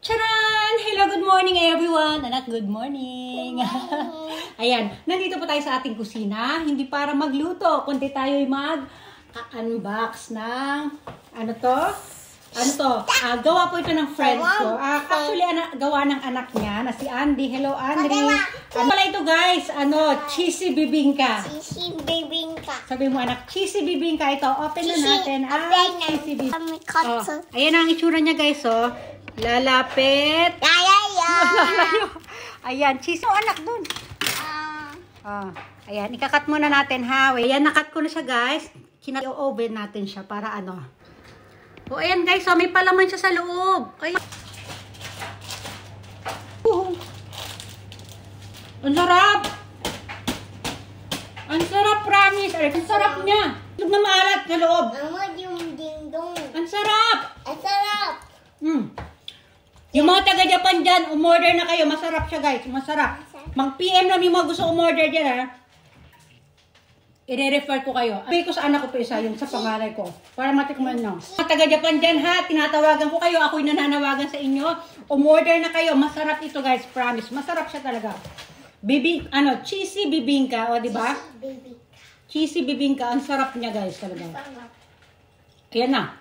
Charan! Hello, good morning everyone! Anak, good morning! Ayan, nandito po tayo sa ating kusina. Hindi para magluto, kundi tayo'y mag-unbox ng, gawa po ito ng friend ko. Actually, gawa ng anak niya na si Andy. Hello, Andy! Ano pala ito guys? Cheesy bibingka. Cheesy bibingka. Sabi mo anak, cheesy bibingka ito. Open na natin. Cheesy bibingka. Ayan ang itsura niya guys, oh. Lalapit. Ayan, cheese. Anak dun. Ayan, ikakat muna natin ha. Ayan, nakat ko na siya guys. Kina-oven natin siya para ano. O, ayan guys, may palaman siya sa loob. Ayan. Ang sarap. Ang sarap, promise. Ang sarap niya. Huwag na maalat sa loob. Yung ding-dong. Ang sarap. Ang sarap. Yung mga taga-Japan dyan, umorder na kayo. Masarap siya guys. Masarap. Mag-PM na yung mga gusto umorder dyan ha. I-refer ko kayo. Sabi ko sa anak ko pa isa yung sa pangalan ko. Para matikman nyo. Mga taga-Japan dyan ha. Tinatawagan ko kayo. Ako'y nananawagan sa inyo. Umorder na kayo. Masarap ito guys. Promise. Masarap siya talaga. Cheesy bibingka. O diba? Cheesy bibingka. Ang sarap niya guys talaga. Ayan na.